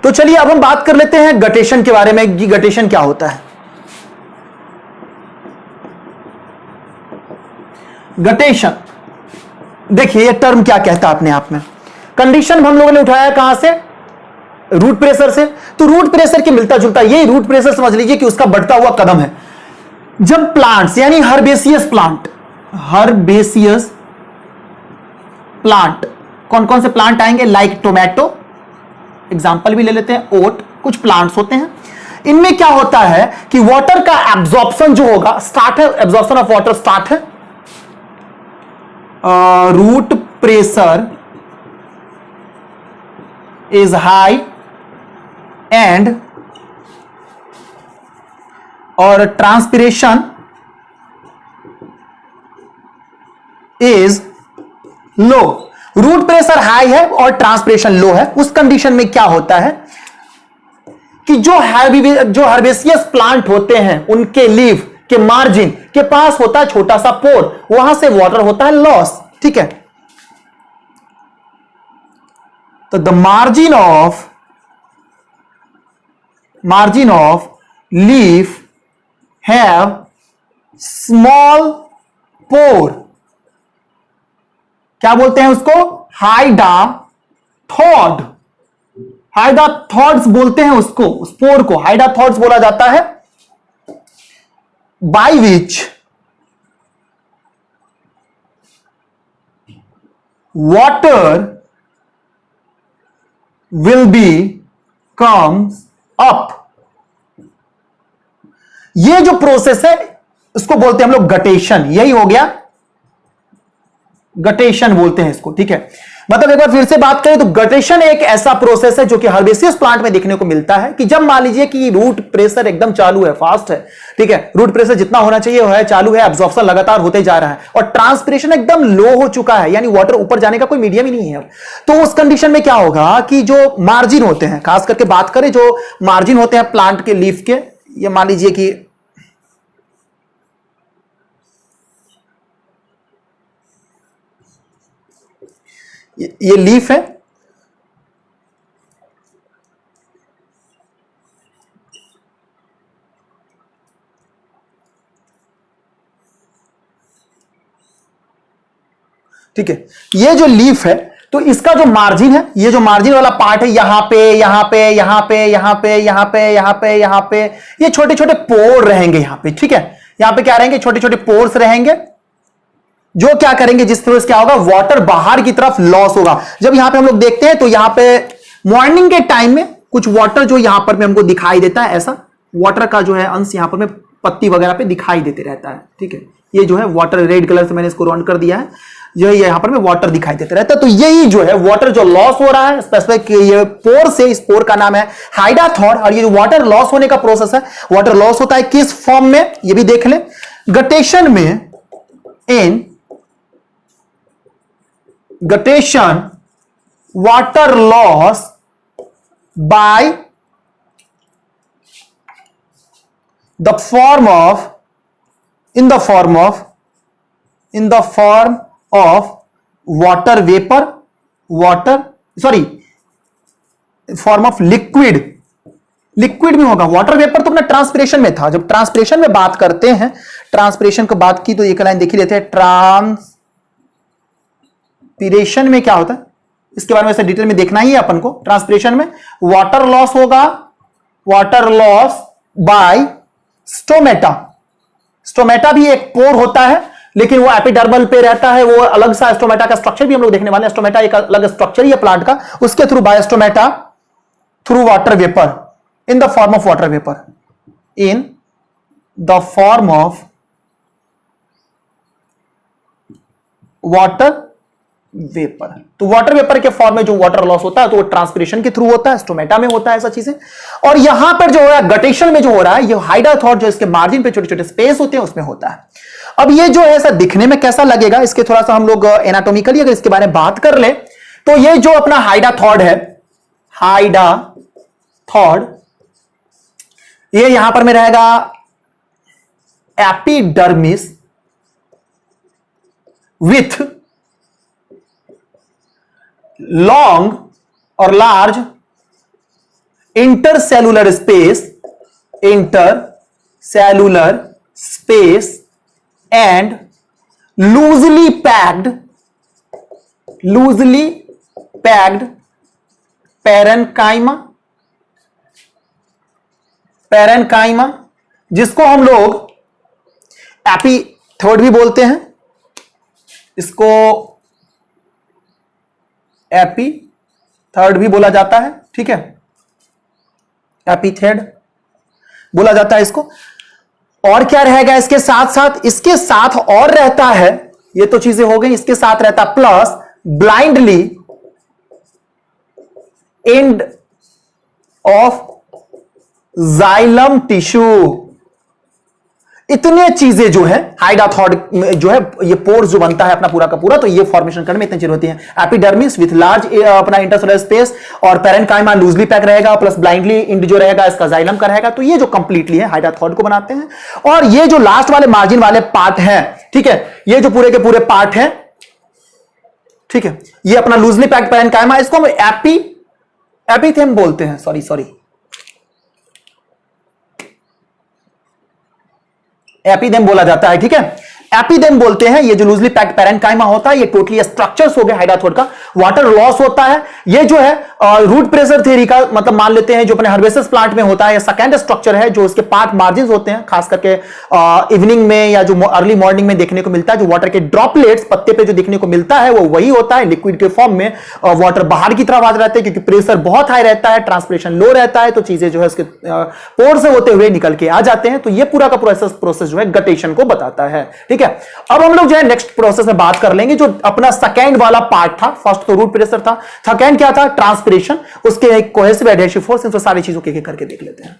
तो चलिए अब हम बात कर लेते हैं गटेशन के बारे में कि गटेशन क्या होता है। गटेशन देखिए ये टर्म क्या कहता है अपने आप में। कंडीशन हम लोगों ने उठाया कहां से, रूट प्रेशर से। तो रूट प्रेशर के मिलता जुलता यही रूट प्रेशर समझ लीजिए कि उसका बढ़ता हुआ कदम है। जब प्लांट्स यानी हर्बेसियस प्लांट कौन कौन से प्लांट आएंगे, लाइक टोमेटो, एग्जांपल भी ले लेते हैं, ओट, कुछ प्लांट्स होते हैं। इनमें क्या होता है कि वाटर का एब्जॉर्प्शन जो होगा स्टार्ट है, एब्जॉर्प्शन ऑफ वाटर स्टार्ट है, root pressure is high and और transpiration is low. Root pressure high है और ट्रांसपिरेशन लो है। उस कंडीशन में क्या होता है कि जो हर्बेसियस प्लांट होते हैं उनके लीफ के मार्जिन के पास होता है छोटा सा पोर, वहां से वाटर होता है लॉस। ठीक है, तो the margin of leaf have small pore, क्या बोलते हैं उसको, हाइडाथॉर्ड्स बोलते हैं उसको, उस पोर को हाइडाथॉर्ड्स बोला जाता है। By which water will be comes up. ये जो प्रोसेस है इसको बोलते हैं हम लोग गटेशन। यही हो गया, गटेशन बोलते हैं इसको। ठीक है, मतलब एक बार फिर से बात करें तो गटेशन एक ऐसा प्रोसेस है जो कि हर्बेसियस प्लांट में देखने को मिलता है कि जब मान लीजिए कि रूट प्रेशर एकदम चालू है, फास्ट है, ठीक है, रूट प्रेशर जितना होना चाहिए वो है, चालू है, एब्जॉर्प्शन लगातार होते जा रहा है और ट्रांसपिरेशन एकदम लो हो चुका है, यानी वाटर ऊपर जाने का कोई मीडियम ही नहीं है। तो उस कंडीशन में क्या होगा कि जो मार्जिन होते हैं, खास करके बात करें जो मार्जिन होते हैं प्लांट के लीफ के, ये मान लीजिए कि ये लीफ है, ठीक है, ये जो लीफ है तो इसका जो मार्जिन है, ये जो मार्जिन वाला पार्ट है, यहां पे यहां पे यहां पे यहां पे यहां पे यहां पे यहां पे ये छोटे छोटे पोर रहेंगे यहां पे। ठीक है, यहां पे क्या रहेंगे, छोटे छोटे पोर्स रहेंगे जो क्या करेंगे, जिस तरह से क्या होगा, वाटर बाहर की तरफ लॉस होगा। जब यहां पे हम लोग देखते हैं तो यहां पे मॉर्निंग के टाइम में कुछ वाटर जो यहां पर में हमको दिखाई देता है, ऐसा वाटर का जो है अंश यहां पर में पत्ती वगैरह पे दिखाई देते रहता है। ठीक है, ये जो है वाटर रेड कलर से मैंने इसको रन कर दिया है, जो है यहां पर में वाटर दिखाई देते रहता है। तो यही जो है वाटर जो लॉस हो रहा है स्पेसिफिक ये पोर से, इस पोर का नाम है हाइडाथॉर्ड। और ये जो वाटर लॉस होने का प्रोसेस है, वाटर लॉस होता है किस फॉर्म में, ये भी देख ले, गटेशन में। In guttation water loss by the form of in the form of water vapor, form of liquid में होगा। वाटर वेपर तो अपना ट्रांसपिरेशन में था। जब ट्रांसपिरेशन में बात करते हैं, ट्रांसपिरेशन को बात की तो एक लाइन देख ही लेते हैं, ट्रांसपिरेशन में क्या होता है इसके बारे में ऐसे डिटेल में देखना ही है अपन को। ट्रांसपिरेशन में वाटर लॉस होगा, water loss by stomata. Stomata भी एक पोर होता है लेकिन वो एपिडर्मल पे रहता है, वो अलग सा स्टोमेटा का स्ट्रक्चर भी हम लोग देखने वाले हैं। स्टोमेटा एक अलग स्ट्रक्चर ही है प्लांट का, उसके through by stomata through water vapour in the form of water vapour, in the form of water vapour. तो वाटर वेपर के फॉर्म में जो वाटर लॉस होता है तो वो ट्रांसपिरेशन के थ्रू होता है, स्टोमेटा में होता है ऐसा चीजें। और यहां पर जो हो रहा है गटेशन में जो हो रहा है, ये हाइडाथॉर्ड जो इसके मार्जिन पे छोटे छोटे स्पेस होते हैं उसमें होता है। अब ये जो है ऐसा दिखने में कैसा लगेगा, इसके थोड़ा सा हम लोग एनाटॉमिकली अगर इसके बारे में बात कर ले तो ये जो अपना हाइडाथॉर्ड है, हाइडाथॉर्ड, ये यहां पर में रहेगा एपिडर्मिस विथ लॉन्ग और large intercellular space and loosely packed parenchyma, जिसको हम लोग एपिथोड भी बोलते हैं, इसको एपिथर्ड भी बोला जाता है, ठीक है, एपिथेड बोला जाता है इसको। और क्या रहेगा इसके साथ साथ? इसके साथ और रहता है, ये तो चीजें हो गई, इसके साथ रहता plus blindly end of xylem tissue. इतने चीजें जो है हाइडाथॉड जो है, ये पोर्स जो बनता है अपना पूरा का पूरा, तो ये फॉर्मेशन करने में इतनी चीजें होती हैं। एपिडर्मिस विथ लार्ज अपना इंटरसेलुलर स्पेस और पैरेन्काइमा लूजली पैक रहेगा, प्लस ब्लाइंडली इंड जो रहेगा इसका जाइलम का रहेगा। तो ये जो कंप्लीटली है हाइडाथॉड को बनाते हैं। और ये जो लास्ट वाले मार्जिन वाले पार्ट हैं, ठीक है, ये जो पूरे के पूरे पार्ट हैं, ठीक है, ये अपना लूजली पैक्ड पैरेन्काइमा, इसको हम एपिथेम बोलते हैं, सॉरी एपिडेम बोला जाता है, ठीक है, एपिडेम बोलते हैं। ये जो लूजली पैक्ड पैरेन्काइमा होता है, ये टोटली स्ट्रक्चर्स हो गए हाइडाथोड का। वाटर लॉस होता है, ये जो है रूट प्रेशर थ्योरी का मतलब मान लेते हैं, जो अपने हर्बेसियस प्लांट में होता है, ये सेकेंड स्ट्रक्चर है, जो उसके पार्ट मार्जिन होते हैं, खास करके इवनिंग में या जो अर्ली मॉर्निंग में देखने को मिलता है, जो वाटर के ड्रॉपलेट्स पत्ते पे जो देखने को मिलता है वो वही होता है, लिक्विड के फॉर्म में। वाटर बाहर की तरफ आ जाते हैं क्योंकि प्रेशर बहुत हाई रहता है, ट्रांसपिरेशन लो रहता है, तो चीजें जो है उसके पोर से होते हुए निकल के आ जाते हैं। तो ये पूरा का प्रोसेस जो है गटेशन को बताता है, ठीक है। अब हम लोग जो है नेक्स्ट प्रोसेस में बात कर लेंगे, जो अपना सेकेंड वाला पार्ट था। फर्स्ट तो रूट प्रेशर था, सेकेंड क्या था? ट्रांसपिरेशन, उसके एक कोहेसिव एडहेसिव फोर्स। इन सारी चीजों के करके देख लेते हैं।